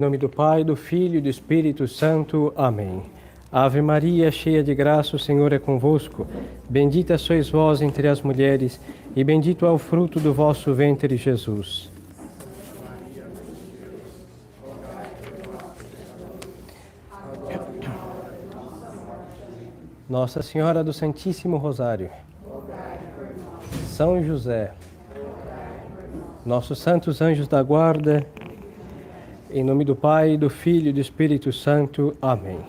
Em nome do Pai, do Filho e do Espírito Santo. Amém. Ave Maria, cheia de graça, o Senhor é convosco. Bendita sois vós entre as mulheres, e bendito é o fruto do vosso ventre, Jesus. Nossa Senhora do Santíssimo Rosário, São José, nossos santos anjos da guarda, em nome do Pai, do Filho e do Espírito Santo. Amém.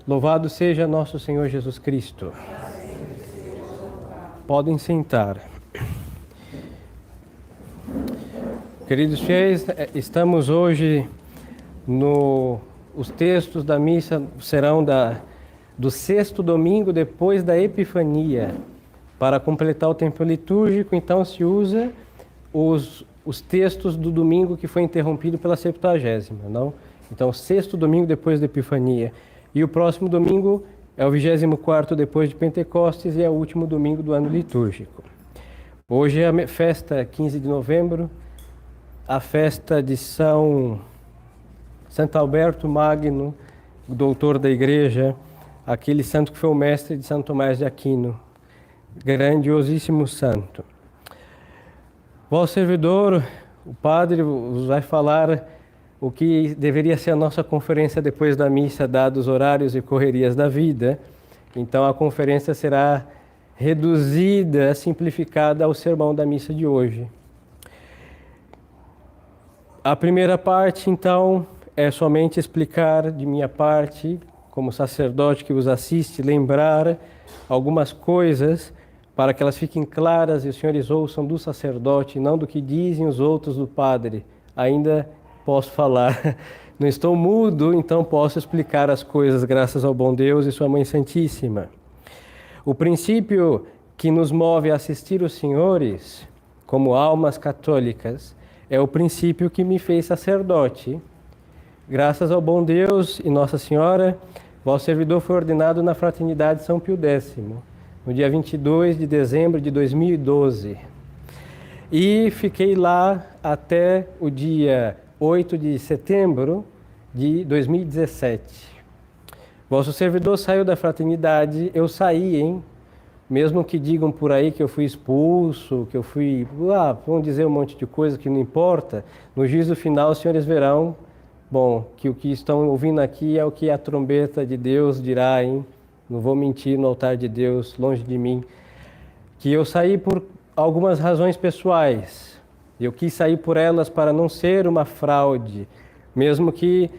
Louvado seja nosso Senhor Jesus Cristo. Podem sentar. Queridos fiéis, estamos hoje os textos da missa serão do sexto domingo depois da Epifania. Para completar o tempo litúrgico, então se usa os textos do domingo que foi interrompido pela Septuagésima, não? Então, o sexto domingo depois da Epifania. E o próximo domingo é o 24º depois de Pentecostes e é o último domingo do ano litúrgico. Hoje é a festa 15 de novembro, a festa de Santo Alberto Magno, doutor da Igreja, aquele santo que foi o mestre de São Tomás de Aquino, grandiosíssimo santo. Vosso servidor, o padre, vos vai falar o que deveria ser a nossa conferência depois da missa, dados os horários e correrias da vida. Então a conferência será reduzida, simplificada ao sermão da missa de hoje. A primeira parte, então, é somente explicar de minha parte, como sacerdote que vos assiste, lembrar algumas coisas para que elas fiquem claras e os senhores ouçam do sacerdote, não do que dizem os outros do padre. Ainda posso falar. Não estou mudo, então posso explicar as coisas graças ao bom Deus e sua Mãe Santíssima. O princípio que nos move a assistir os senhores, como almas católicas, é o princípio que me fez sacerdote. Graças ao bom Deus e Nossa Senhora, vosso servidor foi ordenado na Fraternidade São Pio X, no dia 22 de dezembro de 2012. E fiquei lá até o dia 8 de setembro de 2017. Vosso servidor saiu da fraternidade, eu saí, hein? Mesmo que digam por aí que eu fui expulso, que eu fui... vão dizer um monte de coisa que não importa. No juízo final, os senhores verão, que o que estão ouvindo aqui é o que a trombeta de Deus dirá, hein? Não vou mentir no altar de Deus, longe de mim. Que eu saí por algumas razões pessoais. Eu quis sair por elas para não ser uma fraude. Mesmo que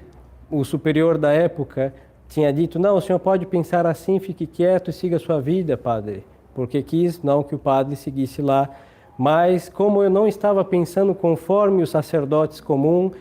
o superior da época tinha dito, não, o senhor pode pensar assim, fique quieto e siga a sua vida, padre. Porque quis não que o padre seguisse lá. Mas como eu não estava pensando conforme os sacerdotes comuns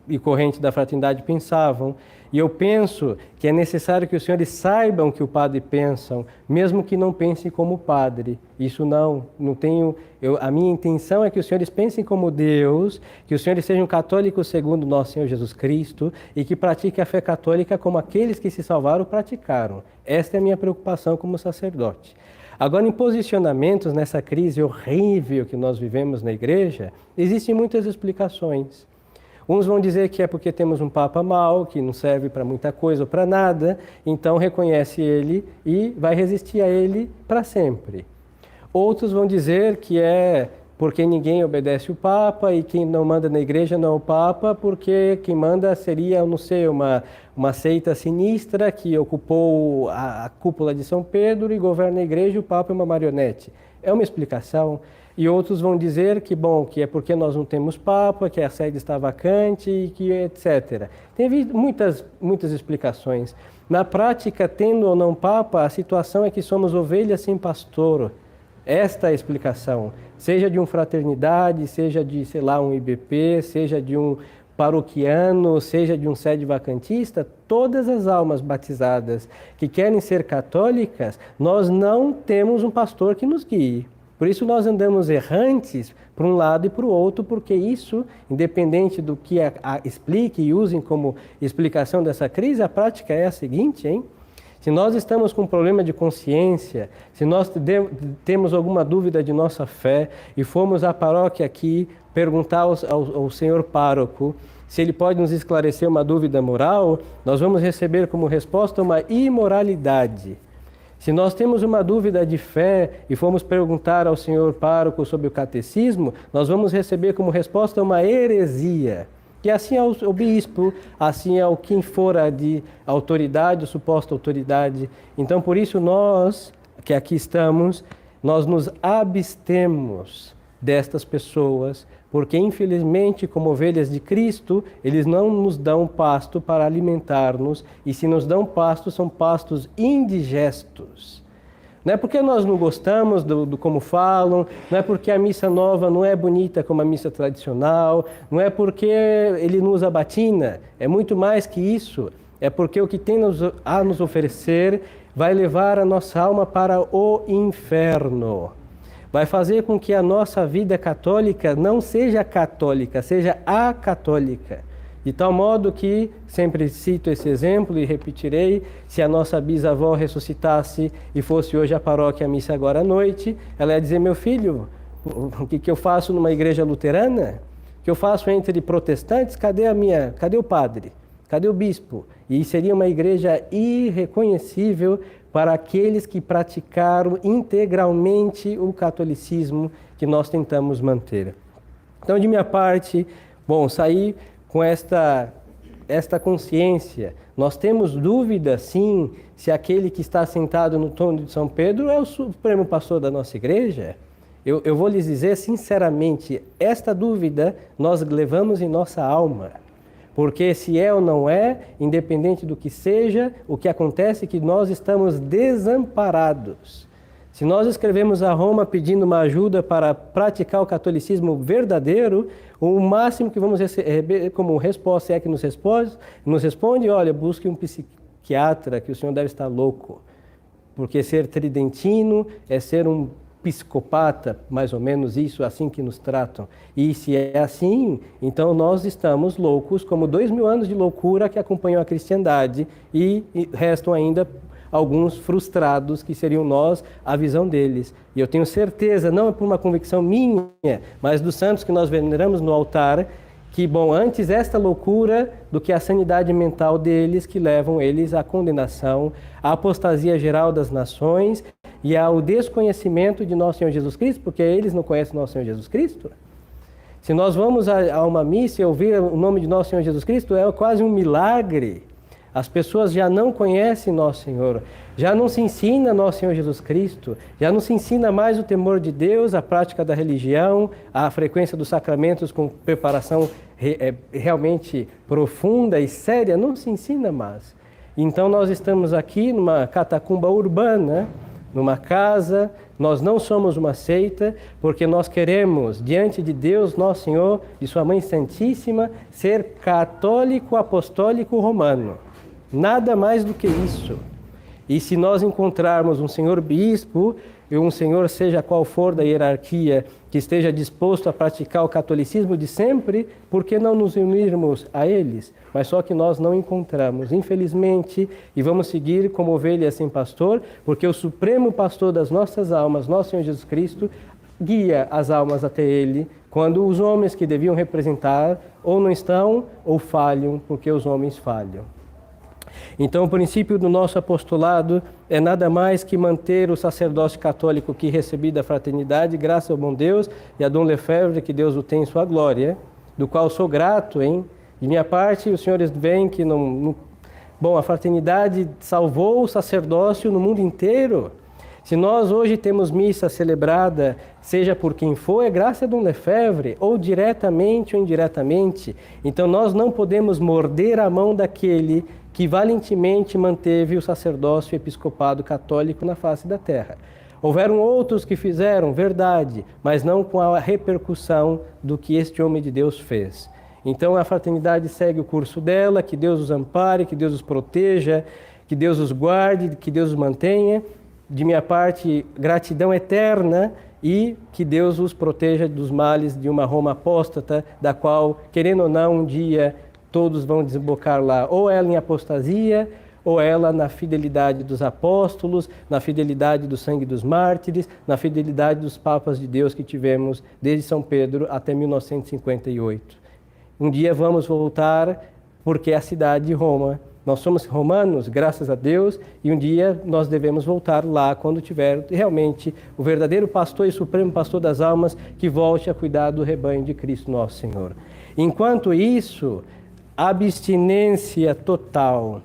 e corrente da fraternidade pensavam, e eu penso que é necessário que os senhores saibam que o padre pensa, mesmo que não pensem como padre. Isso não tenho... a minha intenção é que os senhores pensem como Deus, que os senhores sejam católicos segundo nosso Senhor Jesus Cristo e que pratiquem a fé católica como aqueles que se salvaram praticaram. Esta é a minha preocupação como sacerdote. Agora, em posicionamentos nessa crise horrível que nós vivemos na igreja, existem muitas explicações. Uns vão dizer que é porque temos um Papa mau, que não serve para muita coisa ou para nada, então reconhece ele e vai resistir a ele para sempre. Outros vão dizer que é porque ninguém obedece o Papa e quem não manda na igreja não é o Papa, porque quem manda seria, não sei, uma seita sinistra que ocupou a cúpula de São Pedro e governa a igreja e o Papa é uma marionete. É uma explicação. E outros vão dizer que é porque nós não temos Papa, que a sede está vacante, e que etc. Tem muitas explicações. Na prática, tendo ou não Papa, a situação é que somos ovelhas sem pastor. Esta é a explicação. Seja de uma fraternidade, seja de, um IBP, seja de um paroquiano, seja de um sede vacantista, todas as almas batizadas que querem ser católicas, nós não temos um pastor que nos guie. Por isso nós andamos errantes para um lado e para o outro, porque isso, independente do que explique e usem como explicação dessa crise, a prática é a seguinte, hein? Se nós estamos com um problema de consciência, se nós temos alguma dúvida de nossa fé e formos à paróquia aqui perguntar ao senhor pároco se ele pode nos esclarecer uma dúvida moral, nós vamos receber como resposta uma imoralidade. Se nós temos uma dúvida de fé e formos perguntar ao senhor pároco sobre o catecismo, nós vamos receber como resposta uma heresia. E assim é o bispo, assim é o quem fora de autoridade, suposta autoridade. Então, por isso nós, que aqui estamos, nós nos abstemos destas pessoas, porque infelizmente, como ovelhas de Cristo, eles não nos dão pasto para alimentar-nos, e se nos dão pasto, são pastos indigestos. Não é porque nós não gostamos do como falam, não é porque a missa nova não é bonita como a missa tradicional, não é porque ele não usa batina, é muito mais que isso, é porque o que tem a nos oferecer vai levar a nossa alma para o inferno. Vai fazer com que a nossa vida católica não seja católica, seja acatólica. De tal modo que, sempre cito esse exemplo e repetirei, se a nossa bisavó ressuscitasse e fosse hoje à paróquia, a missa agora à noite, ela ia dizer, meu filho, o que eu faço numa igreja luterana? O que eu faço entre protestantes? Cadê o padre? Cadê o bispo? E seria uma igreja irreconhecível para aqueles que praticaram integralmente o catolicismo que nós tentamos manter. Então, de minha parte, saí com esta consciência. Nós temos dúvida, sim, se aquele que está sentado no trono de São Pedro é o supremo pastor da nossa igreja. Eu vou lhes dizer sinceramente, esta dúvida nós levamos em nossa alma. Porque se é ou não é, independente do que seja, o que acontece é que nós estamos desamparados. Se nós escrevemos a Roma pedindo uma ajuda para praticar o catolicismo verdadeiro, o máximo que vamos receber como resposta é que nos responde, olha, busque um psiquiatra, que o senhor deve estar louco. Porque ser tridentino é ser um psicopata, mais ou menos isso, assim que nos tratam. E se é assim, então nós estamos loucos, como 2000 anos de loucura que acompanham a cristandade, e restam ainda alguns frustrados, que seriam nós, a visão deles. E eu tenho certeza, não é por uma convicção minha, mas dos santos que nós veneramos no altar, que, antes esta loucura do que a sanidade mental deles, que levam eles à condenação, à apostasia geral das nações, e ao desconhecimento de nosso Senhor Jesus Cristo, porque eles não conhecem nosso Senhor Jesus Cristo. Se nós vamos a uma missa e ouvir o nome de nosso Senhor Jesus Cristo, é quase um milagre. As pessoas já não conhecem nosso Senhor, já não se ensina nosso Senhor Jesus Cristo, já não se ensina mais o temor de Deus, a prática da religião, a frequência dos sacramentos com preparação realmente profunda e séria, não se ensina mais. Então nós estamos aqui numa catacumba urbana, numa casa, nós não somos uma seita, porque nós queremos, diante de Deus, nosso Senhor, e Sua Mãe Santíssima, ser católico apostólico romano. Nada mais do que isso. E se nós encontrarmos um senhor bispo, e um senhor, seja qual for da hierarquia, que esteja disposto a praticar o catolicismo de sempre, por que não nos unirmos a eles? Mas só que nós não encontramos, infelizmente, e vamos seguir como ovelhas sem pastor, porque o supremo pastor das nossas almas, nosso Senhor Jesus Cristo, guia as almas até Ele, quando os homens que deviam representar ou não estão ou falham, porque os homens falham. Então, o princípio do nosso apostolado é nada mais que manter o sacerdócio católico que recebi da fraternidade, graças ao bom Deus e a Dom Lefebvre, que Deus o tem em sua glória, do qual sou grato, hein? De minha parte, os senhores veem que a fraternidade salvou o sacerdócio no mundo inteiro. Se nós hoje temos missa celebrada, seja por quem for, é graças a Dom Lefebvre, ou diretamente ou indiretamente. Então nós não podemos morder a mão daquele que valentemente manteve o sacerdócio e episcopado católico na face da terra. Houveram outros que fizeram, verdade, mas não com a repercussão do que este homem de Deus fez. Então a fraternidade segue o curso dela, que Deus os ampare, que Deus os proteja, que Deus os guarde, que Deus os mantenha. De minha parte, gratidão eterna e que Deus os proteja dos males de uma Roma apóstata, da qual, querendo ou não, um dia todos vão desembocar lá, ou ela em apostasia, ou ela na fidelidade dos apóstolos, na fidelidade do sangue dos mártires, na fidelidade dos papas de Deus que tivemos desde São Pedro até 1958. Um dia vamos voltar, porque é a cidade de Roma. Nós somos romanos, graças a Deus, e um dia nós devemos voltar lá quando tiver realmente o verdadeiro pastor e supremo pastor das almas que volte a cuidar do rebanho de Cristo nosso Senhor. Enquanto isso, abstinência total.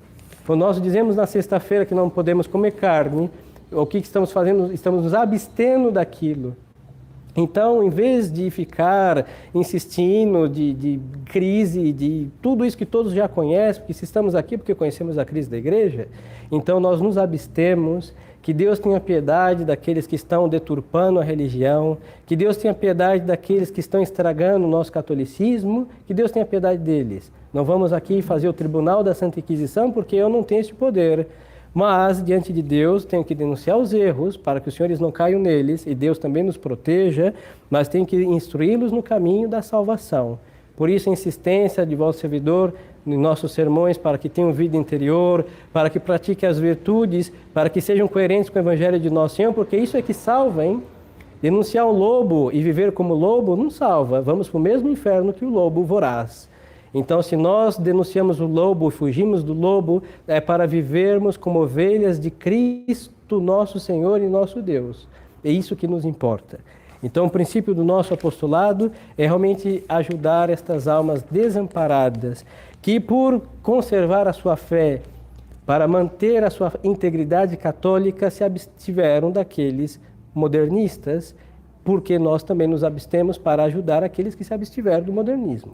Quando nós dizemos na sexta-feira que não podemos comer carne, o que estamos fazendo? Estamos nos abstendo daquilo. Então, em vez de ficar insistindo de crise, de tudo isso que todos já conhecem, porque se estamos aqui porque conhecemos a crise da igreja, então nós nos abstemos, que Deus tenha piedade daqueles que estão deturpando a religião, que Deus tenha piedade daqueles que estão estragando o nosso catolicismo, que Deus tenha piedade deles. Não vamos aqui fazer o tribunal da Santa Inquisição, porque eu não tenho esse poder. Mas, diante de Deus, tenho que denunciar os erros para que os senhores não caiam neles e Deus também nos proteja, mas tenho que instruí-los no caminho da salvação. Por isso, a insistência de vosso servidor em nossos sermões para que tenham vida interior, para que pratiquem as virtudes, para que sejam coerentes com o Evangelho de nosso Senhor, porque isso é que salva, hein? Denunciar um lobo e viver como lobo não salva. Vamos para o mesmo inferno que o lobo voraz. Então, se nós denunciamos o lobo e fugimos do lobo, é para vivermos como ovelhas de Cristo, nosso Senhor e nosso Deus. É isso que nos importa. Então, o princípio do nosso apostolado é realmente ajudar estas almas desamparadas, que por conservar a sua fé, para manter a sua integridade católica, se abstiveram daqueles modernistas, porque nós também nos abstemos para ajudar aqueles que se abstiveram do modernismo.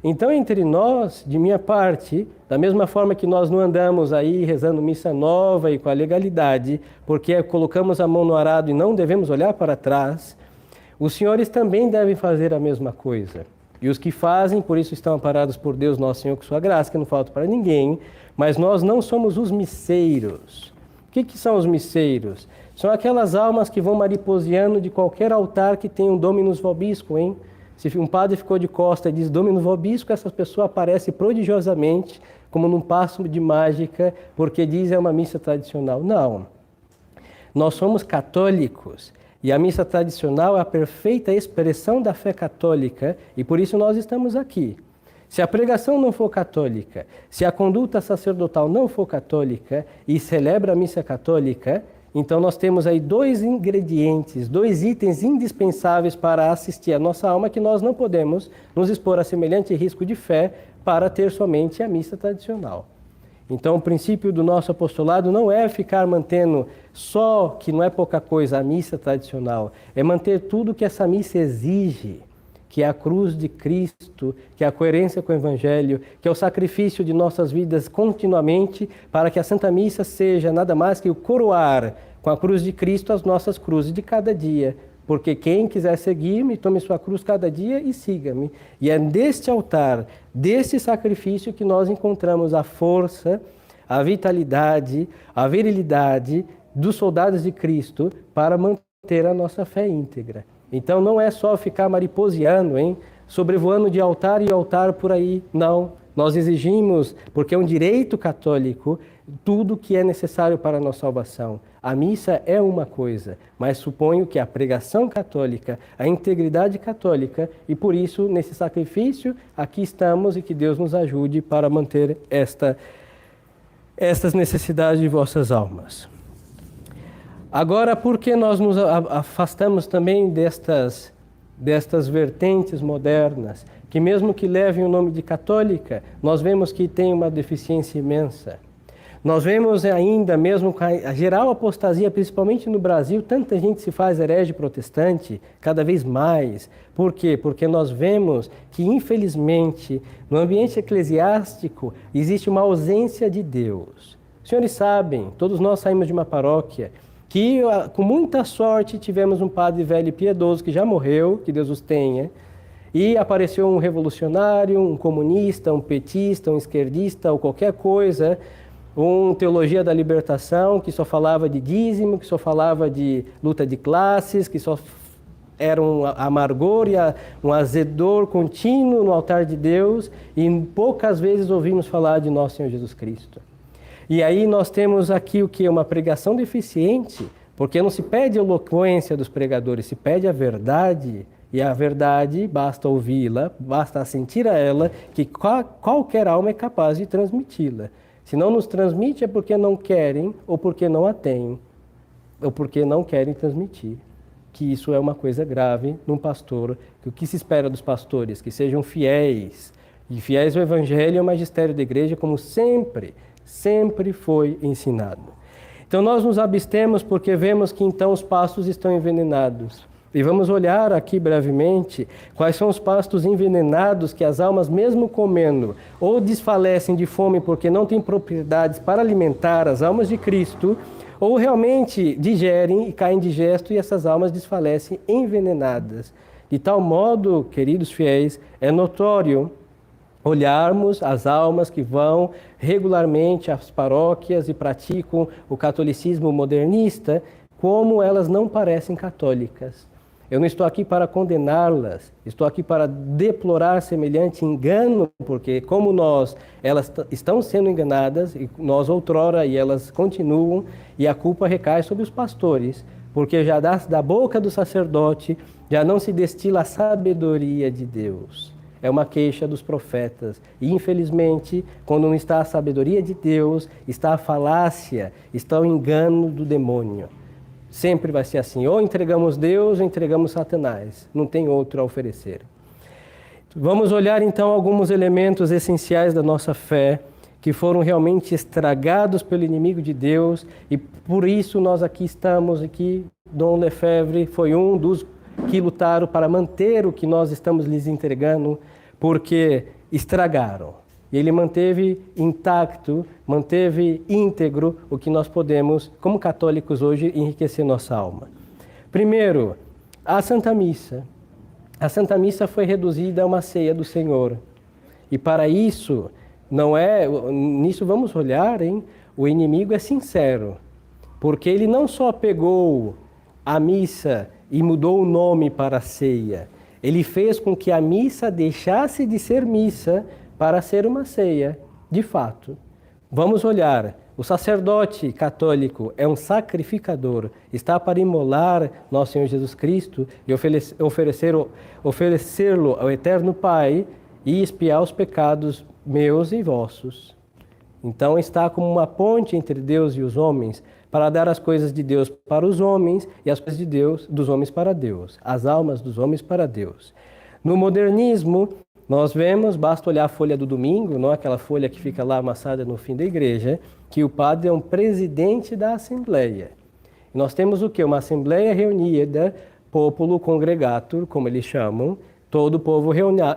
Então, entre nós, de minha parte, da mesma forma que nós não andamos aí rezando missa nova e com a legalidade, porque colocamos a mão no arado e não devemos olhar para trás, os senhores também devem fazer a mesma coisa. E os que fazem, por isso estão amparados por Deus Nosso Senhor com sua graça, que não falta para ninguém, mas nós não somos os misseiros. O que são os misseiros? São aquelas almas que vão mariposeando de qualquer altar que tenha um Dominus Vobiscum, hein? Se um padre ficou de costa e diz Dominus Vobiscum, essa pessoa aparece prodigiosamente, como num passo de mágica, porque diz é uma missa tradicional. Não. Nós somos católicos e a missa tradicional é a perfeita expressão da fé católica e por isso nós estamos aqui. Se a pregação não for católica, se a conduta sacerdotal não for católica e celebra a missa católica, então nós temos aí dois ingredientes, dois itens indispensáveis para assistir a nossa alma que nós não podemos nos expor a semelhante risco de fé para ter somente a missa tradicional. Então o princípio do nosso apostolado não é ficar mantendo só, que não é pouca coisa, a missa tradicional, é manter tudo que essa missa exige, que é a cruz de Cristo, que é a coerência com o Evangelho, que é o sacrifício de nossas vidas continuamente, para que a Santa Missa seja nada mais que o coroar com a cruz de Cristo as nossas cruzes de cada dia. Porque quem quiser seguir-me, tome sua cruz cada dia e siga-me. E é deste altar, deste sacrifício que nós encontramos a força, a vitalidade, a virilidade dos soldados de Cristo para manter a nossa fé íntegra. Então não é só ficar mariposeando, hein? Sobrevoando de altar em altar por aí. Não, nós exigimos, porque é um direito católico, tudo que é necessário para a nossa salvação. A missa é uma coisa, mas suponho que a pregação católica, a integridade católica, e por isso, nesse sacrifício, aqui estamos e que Deus nos ajude para manter estas necessidades de vossas almas. Agora, por que nós nos afastamos também destas vertentes modernas, que mesmo que levem o nome de católica, nós vemos que tem uma deficiência imensa. Nós vemos ainda, mesmo com a geral apostasia, principalmente no Brasil, tanta gente se faz herege protestante, cada vez mais. Por quê? Porque nós vemos que, infelizmente, no ambiente eclesiástico, existe uma ausência de Deus. Os senhores sabem, todos nós saímos de uma paróquia, que com muita sorte tivemos um padre velho e piedoso que já morreu, que Deus os tenha, e apareceu um revolucionário, um comunista, um petista, um esquerdista ou qualquer coisa, um teologia da libertação que só falava de dízimo, que só falava de luta de classes, que só era um amargor e um azedor contínuo no altar de Deus, e poucas vezes ouvimos falar de nosso Senhor Jesus Cristo. E aí nós temos aqui o que é uma pregação deficiente, porque não se pede a eloquência dos pregadores, se pede a verdade. E a verdade, basta ouvi-la, basta sentir a ela, que qualquer alma é capaz de transmiti-la. Se não nos transmite é porque não querem ou porque não a têm, ou porque não querem transmitir. Que isso é uma coisa grave num pastor, que o que se espera dos pastores, que sejam fiéis, e fiéis ao Evangelho e ao magistério da igreja, como sempre foi ensinado. Então nós nos abstemos porque vemos que então os pastos estão envenenados. E vamos olhar aqui brevemente quais são os pastos envenenados que as almas, mesmo comendo, ou desfalecem de fome porque não têm propriedades para alimentar as almas de Cristo, ou realmente digerem e caem digesto e essas almas desfalecem envenenadas. De tal modo, queridos fiéis, é notório olharmos as almas que vão regularmente às paróquias e praticam o catolicismo modernista, como elas não parecem católicas. Eu não estou aqui para condená-las, estou aqui para deplorar semelhante engano, porque como nós, elas estão sendo enganadas, e nós outrora, e elas continuam, e a culpa recai sobre os pastores, porque já da boca do sacerdote já não se destila a sabedoria de Deus. É uma queixa dos profetas. E, infelizmente, quando não está a sabedoria de Deus, está a falácia, está o engano do demônio. Sempre vai ser assim. Ou entregamos Deus ou entregamos Satanás. Não tem outro a oferecer. Vamos olhar, então, alguns elementos essenciais da nossa fé que foram realmente estragados pelo inimigo de Deus. E por isso nós aqui estamos. Aqui, Dom Lefebvre foi um dos que lutaram para manter o que nós estamos lhes entregando, porque estragaram. E ele manteve intacto, manteve íntegro o que nós podemos, como católicos hoje, enriquecer nossa alma. Primeiro, a Santa Missa. A Santa Missa foi reduzida a uma ceia do Senhor. E para isso, nisso vamos olhar, o inimigo é sincero, porque ele não só pegou a missa e mudou o nome para a ceia. Ele fez com que a missa deixasse de ser missa para ser uma ceia, de fato. Vamos olhar. O sacerdote católico é um sacrificador, está para imolar nosso Senhor Jesus Cristo e oferecê-lo ao Eterno Pai e expiar os pecados meus e vossos. Então está como uma ponte entre Deus e os homens, para dar as coisas de Deus para os homens e as coisas de Deus, dos homens para Deus, as almas dos homens para Deus. No modernismo, nós vemos, basta olhar a folha do domingo, não aquela folha que fica lá amassada no fim da igreja, que o padre é um presidente da Assembleia. Nós temos o quê? Uma Assembleia reunida, populo congregatur, como eles chamam, todo o povo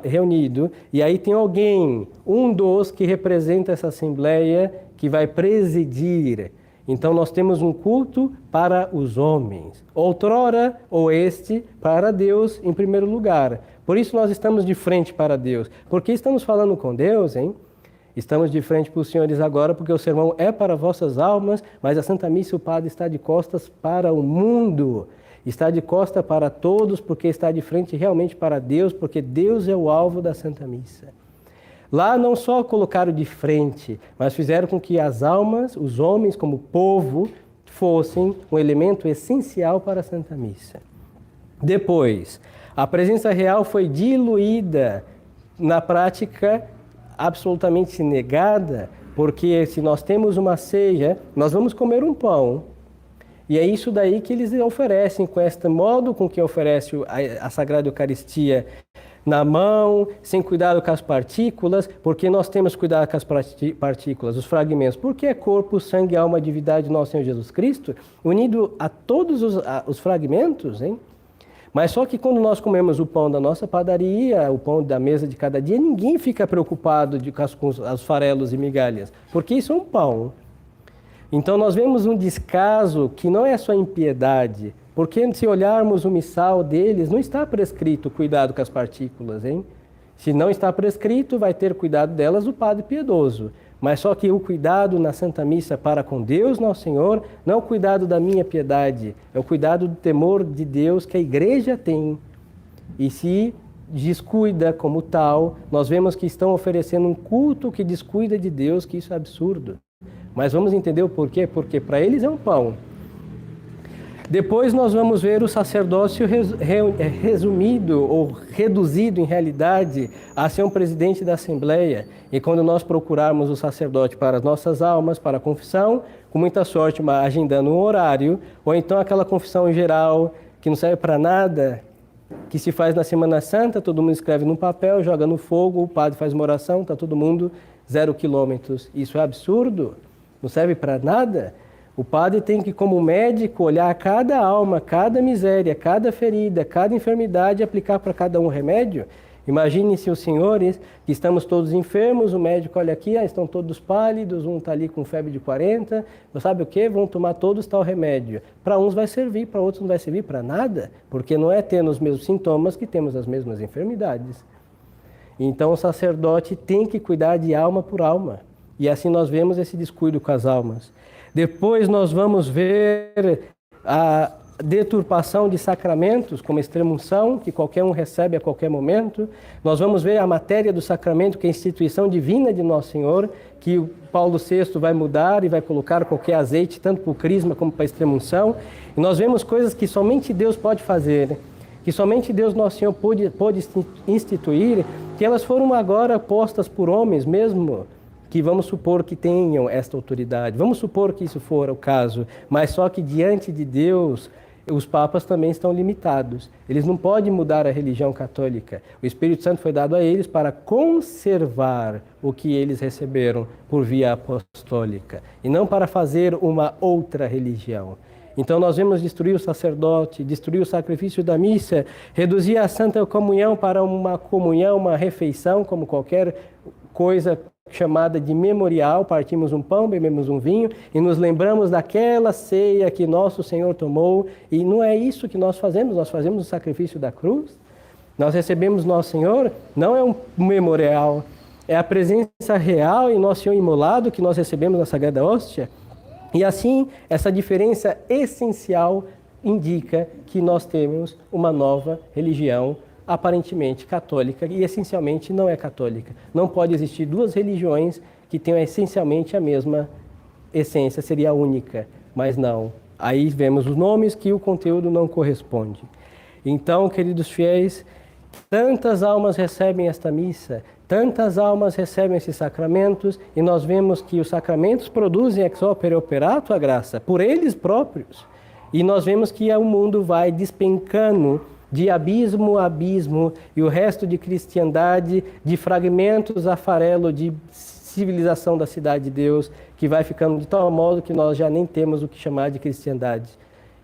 reunido, e aí tem alguém, um dos que representa essa Assembleia, que vai presidir. Então nós temos um culto para os homens. Outrora, ou este, para Deus em primeiro lugar. Por isso nós estamos de frente para Deus. Porque estamos falando com Deus, Estamos de frente para os senhores agora, porque o sermão é para vossas almas, mas a Santa Missa, o padre está de costas para o mundo. Está de costas para todos, porque está de frente realmente para Deus, porque Deus é o alvo da Santa Missa. Lá não só colocaram de frente, mas fizeram com que as almas, os homens como povo, fossem um elemento essencial para a Santa Missa. Depois, a presença real foi diluída na prática absolutamente negada, porque se nós temos uma ceia, nós vamos comer um pão. E é isso daí que eles oferecem, com este modo com que oferece a Sagrada Eucaristia na mão, sem cuidado com as partículas, porque nós temos cuidado com as partículas, os fragmentos, porque é corpo, sangue, alma, divindade de nosso Senhor Jesus Cristo, unido a todos os fragmentos, Mas só que quando nós comemos o pão da nossa padaria, o pão da mesa de cada dia, ninguém fica preocupado com os farelos e migalhas, porque isso é um pão. Então nós vemos um descaso que não é só impiedade, porque se olharmos o missal deles, não está prescrito cuidado com as partículas, Se não está prescrito, vai ter cuidado delas o padre piedoso. Mas só que o cuidado na Santa Missa para com Deus, nosso Senhor, não é o cuidado da minha piedade, é o cuidado do temor de Deus que a igreja tem. E se descuida como tal, nós vemos que estão oferecendo um culto que descuida de Deus, que isso é absurdo. Mas vamos entender o porquê, porque para eles é um pão. Depois nós vamos ver o sacerdócio resumido ou reduzido em realidade a ser um presidente da Assembleia. E quando nós procurarmos o sacerdote para as nossas almas, para a confissão, com muita sorte agendando um horário, ou então aquela confissão em geral que não serve para nada, que se faz na Semana Santa, todo mundo escreve num papel, joga no fogo, o padre faz uma oração, está todo mundo 0 quilômetros. Isso é absurdo, não serve para nada. O padre tem que, como médico, olhar cada alma, cada miséria, cada ferida, cada enfermidade e aplicar para cada um remédio. Imagine-se os senhores, que estamos todos enfermos, o médico olha aqui, estão todos pálidos, um está ali com febre de 40, não sabe o que? Vão tomar todos tal remédio. Para uns vai servir, para outros não vai servir para nada, porque não é tendo os mesmos sintomas que temos as mesmas enfermidades. Então o sacerdote tem que cuidar de alma por alma, e assim nós vemos esse descuido com as almas. Depois nós vamos ver a deturpação de sacramentos, como a extrema-unção, que qualquer um recebe a qualquer momento. Nós vamos ver a matéria do sacramento, que é a instituição divina de Nosso Senhor, que o Paulo VI vai mudar e vai colocar qualquer azeite, tanto para o crisma como para a extrema-unção. E nós vemos coisas que somente Deus pode fazer, que somente Deus Nosso Senhor pôde instituir, que elas foram agora postas por homens mesmo, que vamos supor que tenham esta autoridade. Vamos supor que isso for o caso, mas só que diante de Deus, os papas também estão limitados. Eles não podem mudar a religião católica. O Espírito Santo foi dado a eles para conservar o que eles receberam por via apostólica, e não para fazer uma outra religião. Então nós vemos destruir o sacerdote, destruir o sacrifício da missa, reduzir a Santa Comunhão para uma comunhão, uma refeição, como qualquer coisa chamada de memorial. Partimos um pão, bebemos um vinho e nos lembramos daquela ceia que nosso Senhor tomou. E não é isso que nós fazemos o sacrifício da cruz. Nós recebemos nosso Senhor, não é um memorial, é a presença real em nosso Senhor imolado que nós recebemos na Sagrada Hóstia. E assim, essa diferença essencial indica que nós temos uma nova religião, aparentemente católica, e essencialmente não é católica. Não pode existir duas religiões que tenham essencialmente a mesma essência, seria a única, mas não. Aí vemos os nomes que o conteúdo não corresponde. Então, queridos fiéis, tantas almas recebem esta missa, tantas almas recebem esses sacramentos, e nós vemos que os sacramentos produzem ex opere operato a graça, por eles próprios. E nós vemos que o mundo vai despencando de abismo a abismo, e o resto de cristiandade, de fragmentos a farelo de civilização da cidade de Deus, que vai ficando de tal modo que nós já nem temos o que chamar de cristiandade.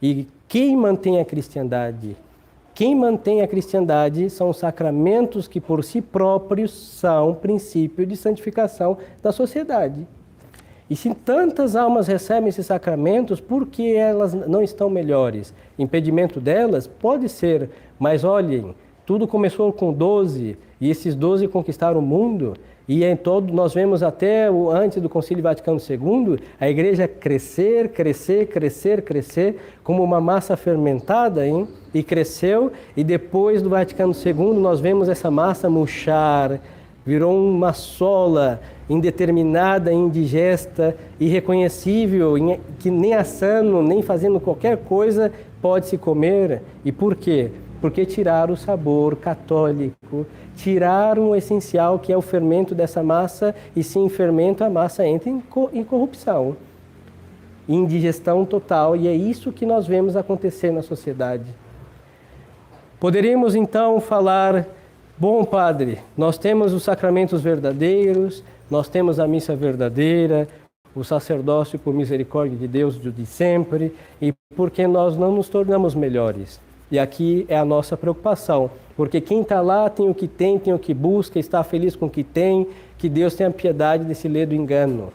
E quem mantém a cristiandade? Quem mantém a cristiandade são os sacramentos que por si próprios são princípio de santificação da sociedade. E se tantas almas recebem esses sacramentos, por que elas não estão melhores? Impedimento delas? Pode ser, mas olhem, tudo começou com 12, e esses 12 conquistaram o mundo, e em todo, nós vemos até antes do Concílio Vaticano II, a igreja crescer, como uma massa fermentada, hein? E cresceu, e depois do Vaticano II nós vemos essa massa murchar, virou uma sola indeterminada, indigesta, irreconhecível, que nem assando, nem fazendo qualquer coisa pode se comer. E por quê? Porque tiraram o sabor católico, tiraram o essencial que é o fermento dessa massa, e sem fermento a massa entra em corrupção, indigestão total, e é isso que nós vemos acontecer na sociedade. Poderíamos então falar: bom, padre, nós temos os sacramentos verdadeiros, nós temos a missa verdadeira, o sacerdócio por misericórdia de Deus de sempre, e por que nós não nos tornamos melhores? E aqui é a nossa preocupação, porque quem está lá tem o que busca, está feliz com o que tem, que Deus tenha piedade desse ledo engano.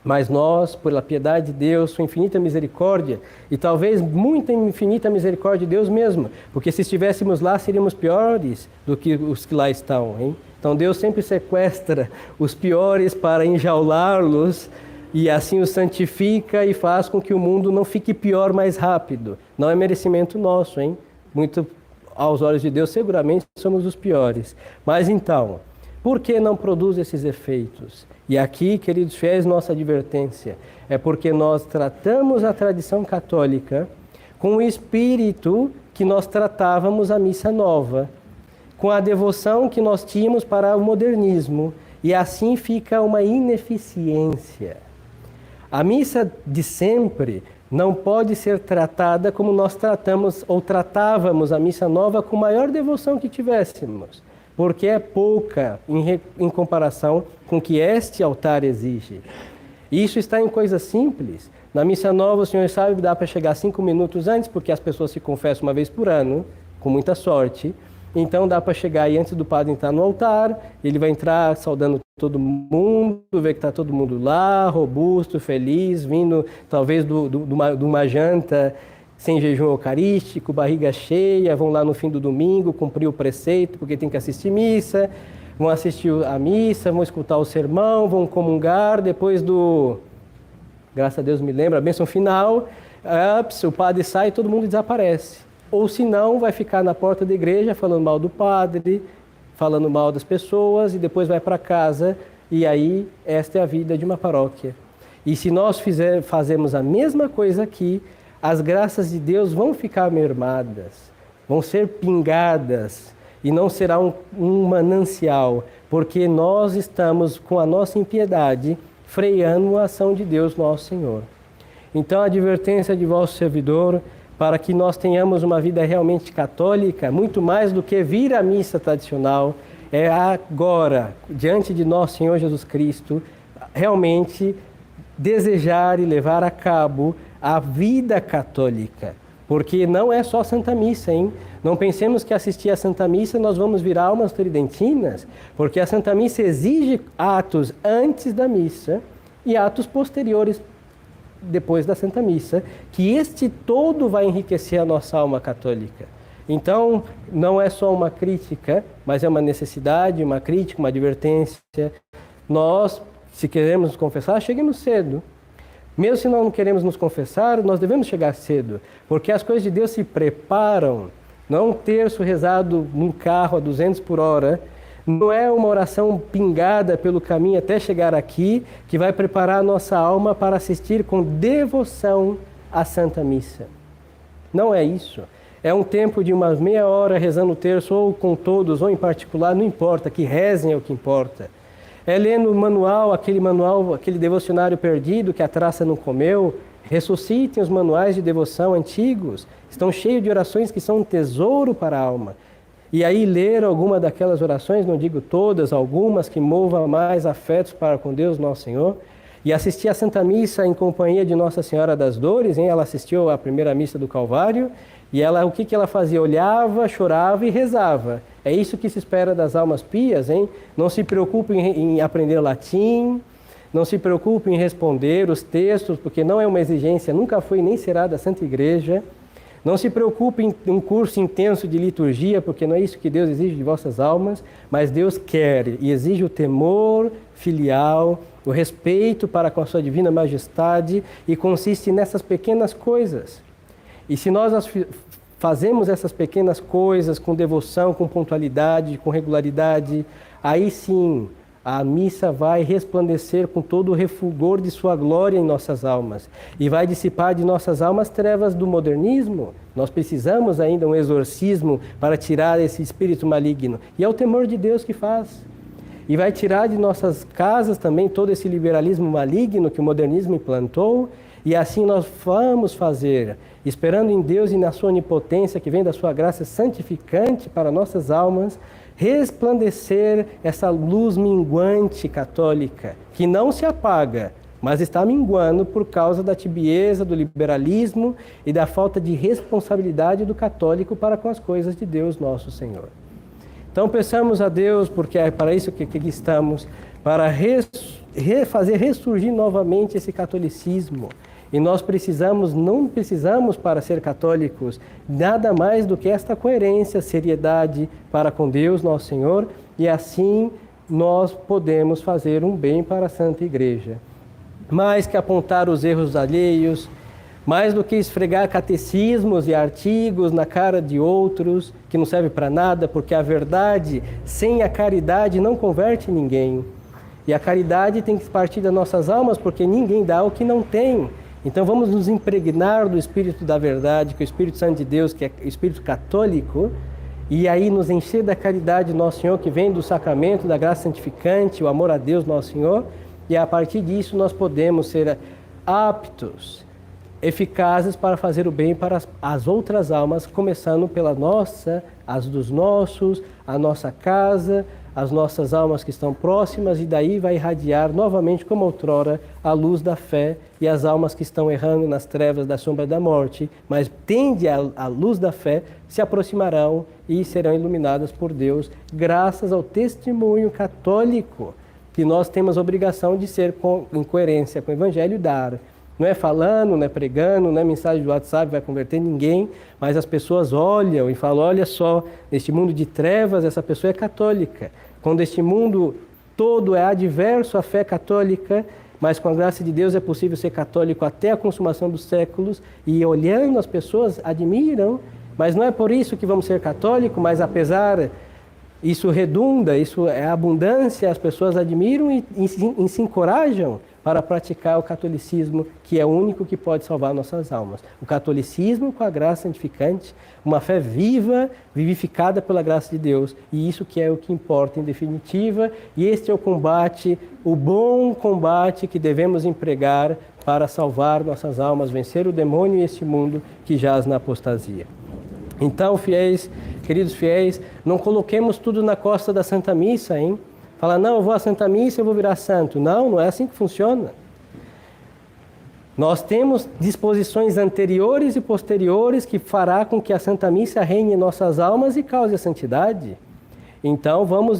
Mas nós, pela piedade de Deus, sua infinita misericórdia, e talvez muita infinita misericórdia de Deus mesmo, porque se estivéssemos lá seríamos piores do que os que lá estão, hein? Então Deus sempre sequestra os piores para enjaulá-los, e assim os santifica e faz com que o mundo não fique pior mais rápido. Não é merecimento nosso, hein? Muito aos olhos de Deus, seguramente somos os piores. Mas então, por que não produz esses efeitos? E aqui, queridos fiéis, nossa advertência é porque nós tratamos a tradição católica com o espírito que nós tratávamos a missa nova, com a devoção que nós tínhamos para o modernismo, e assim fica uma ineficiência. A missa de sempre não pode ser tratada como nós tratamos ou tratávamos a missa nova com a maior devoção que tivéssemos, porque é pouca em comparação com o que este altar exige. E isso está em coisas simples. Na missa nova, o senhor sabe, dá para chegar 5 minutos antes, porque as pessoas se confessam uma vez por ano, com muita sorte. Então dá para chegar aí antes do padre entrar no altar, ele vai entrar saudando todo mundo, ver que está todo mundo lá, robusto, feliz, vindo talvez de uma janta sem jejum eucarístico, barriga cheia, vão lá no fim do domingo cumprir o preceito, porque tem que assistir missa, vão assistir a missa, vão escutar o sermão, vão comungar, depois do, graças a Deus me lembra, a bênção final, o padre sai e todo mundo desaparece. Ou se não, vai ficar na porta da igreja falando mal do padre, falando mal das pessoas e depois vai para casa. E aí, esta é a vida de uma paróquia. E se nós fazemos a mesma coisa aqui, as graças de Deus vão ficar mermadas, vão ser pingadas e não será um manancial, porque nós estamos com a nossa impiedade freando a ação de Deus nosso Senhor. Então, a advertência de vosso servidor, para que nós tenhamos uma vida realmente católica, muito mais do que vir à missa tradicional, é agora, diante de nosso Senhor Jesus Cristo, realmente desejar e levar a cabo a vida católica. Porque não é só Santa Missa, hein? Não pensemos que assistir a Santa Missa nós vamos virar almas tridentinas, porque a Santa Missa exige atos antes da missa e atos posteriores depois da Santa Missa, que este todo vai enriquecer a nossa alma católica. Então, não é só uma crítica, mas é uma necessidade, uma crítica, uma advertência. Nós, se queremos nos confessar, cheguemos cedo. Mesmo se nós não queremos nos confessar, nós devemos chegar cedo, porque as coisas de Deus se preparam. Não é um terço rezado num carro a 200 por hora, não é uma oração pingada pelo caminho até chegar aqui que vai preparar a nossa alma para assistir com devoção à Santa Missa. Não é isso. É um tempo de umas meia hora rezando o terço, ou com todos, ou em particular, não importa, que rezem é o que importa. É lendo o manual, aquele devocionário perdido que a traça não comeu. Ressuscitem os manuais de devoção antigos, estão cheios de orações que são um tesouro para a alma. E aí ler alguma daquelas orações, não digo todas, algumas que movam mais afetos para com Deus nosso Senhor, e assistir a Santa Missa em companhia de Nossa Senhora das Dores, hein? Ela assistiu à primeira missa do Calvário, e ela, o que ela fazia? Olhava, chorava e rezava. É isso que se espera das almas pias, hein? Não se preocupe em aprender latim, não se preocupe em responder os textos, porque não é uma exigência, nunca foi nem será da Santa Igreja. Não se preocupe em um curso intenso de liturgia, porque não é isso que Deus exige de vossas almas, mas Deus quer e exige o temor filial, o respeito para com a sua divina majestade, e consiste nessas pequenas coisas. E se nós fazemos essas pequenas coisas com devoção, com pontualidade, com regularidade, aí sim a missa vai resplandecer com todo o refulgor de sua glória em nossas almas e vai dissipar de nossas almas trevas do modernismo. Nós precisamos ainda um exorcismo para tirar esse espírito maligno. E é o temor de Deus que faz. E vai tirar de nossas casas também todo esse liberalismo maligno que o modernismo implantou. E assim nós vamos fazer, esperando em Deus e na sua onipotência, que vem da sua graça santificante para nossas almas, resplandecer essa luz minguante católica, que não se apaga, mas está minguando por causa da tibieza, do liberalismo e da falta de responsabilidade do católico para com as coisas de Deus nosso Senhor. Então peçamos a Deus, porque é para isso que aqui estamos, para fazer ressurgir novamente esse catolicismo. E nós não precisamos para ser católicos nada mais do que esta coerência, seriedade para com Deus, nosso Senhor, e assim nós podemos fazer um bem para a Santa Igreja. Mais que apontar os erros alheios, mais do que esfregar catecismos e artigos na cara de outros, que não serve para nada, porque a verdade sem a caridade não converte ninguém. E a caridade tem que partir das nossas almas, porque ninguém dá o que não tem. Então vamos nos impregnar do Espírito da verdade, que é o Espírito Santo de Deus, que é o Espírito católico, e aí nos encher da caridade do Nosso Senhor, que vem do sacramento, da graça santificante, o amor a Deus Nosso Senhor, e a partir disso nós podemos ser aptos, eficazes para fazer o bem para as outras almas, começando pela nossa, as dos nossos, a nossa casa, as nossas almas que estão próximas, e daí vai irradiar novamente, como outrora, a luz da fé, e as almas que estão errando nas trevas da sombra da morte, mas tende a luz da fé, se aproximarão e serão iluminadas por Deus, graças ao testemunho católico, que nós temos a obrigação de ser em coerência com o Evangelho e dar. Não é falando, não é pregando, não é mensagem do WhatsApp, vai converter ninguém, mas as pessoas olham e falam, olha só, neste mundo de trevas, essa pessoa é católica. Quando este mundo todo é adverso à fé católica, mas com a graça de Deus é possível ser católico até a consumação dos séculos, e olhando as pessoas admiram, mas não é por isso que vamos ser católicos, mas apesar, isso redunda, isso é abundância, as pessoas admiram e se encorajam para praticar o catolicismo, que é o único que pode salvar nossas almas. O catolicismo com a graça santificante, uma fé viva, vivificada pela graça de Deus, e isso que é o que importa em definitiva, e este é o combate, o bom combate que devemos empregar para salvar nossas almas, vencer o demônio e este mundo que jaz na apostasia. Então, fiéis, queridos fiéis, não coloquemos tudo na costa da Santa Missa, hein? Fala, não, eu vou à Santa Missa e eu vou virar santo. Não, não é assim que funciona. Nós temos disposições anteriores e posteriores que fará com que a Santa Missa reine em nossas almas e cause a santidade. Então, vamos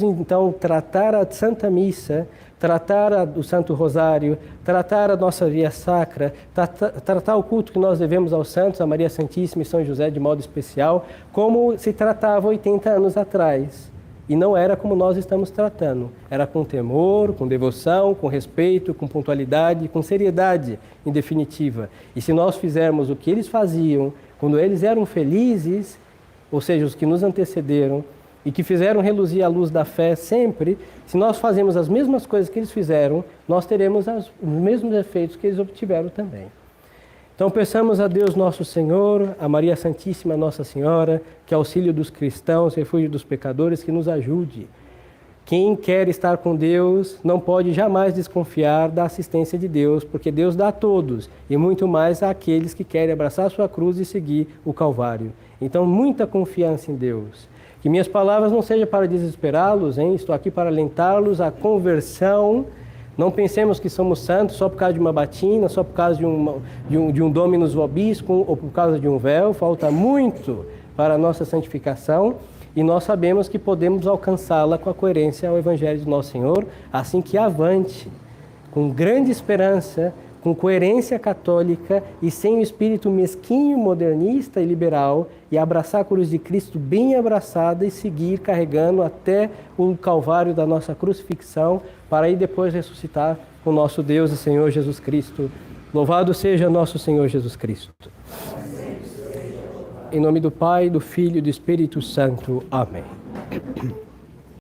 tratar a Santa Missa, tratar o Santo Rosário, tratar a nossa via sacra, tratar o culto que nós devemos aos santos, a Maria Santíssima e São José de modo especial, como se tratava 80 anos atrás. E não era como nós estamos tratando. Era com temor, com devoção, com respeito, com pontualidade, com seriedade, em definitiva. E se nós fizermos o que eles faziam, quando eles eram felizes, ou seja, os que nos antecederam, e que fizeram reluzir a luz da fé sempre, se nós fazemos as mesmas coisas que eles fizeram, nós teremos os mesmos efeitos que eles obtiveram também. Então peçamos a Deus nosso Senhor, a Maria Santíssima Nossa Senhora, que é auxílio dos cristãos, refúgio dos pecadores, que nos ajude. Quem quer estar com Deus não pode jamais desconfiar da assistência de Deus, porque Deus dá a todos, e muito mais àqueles que querem abraçar a sua cruz e seguir o Calvário. Então, muita confiança em Deus. Que minhas palavras não sejam para desesperá-los, hein? Estou aqui para alentá-los à conversão. Não pensemos que somos santos só por causa de uma batina, só por causa de um Dominus vobiscum ou por causa de um véu. Falta muito para a nossa santificação e nós sabemos que podemos alcançá-la com a coerência ao Evangelho de Nosso Senhor, assim que avante, com grande esperança, com coerência católica e sem o espírito mesquinho, modernista e liberal, e abraçar a cruz de Cristo bem abraçada e seguir carregando até o Calvário da nossa crucifixão, para aí depois ressuscitar com nosso Deus e Senhor Jesus Cristo. Louvado seja nosso Senhor Jesus Cristo. Em nome do Pai, do Filho e do Espírito Santo. Amém.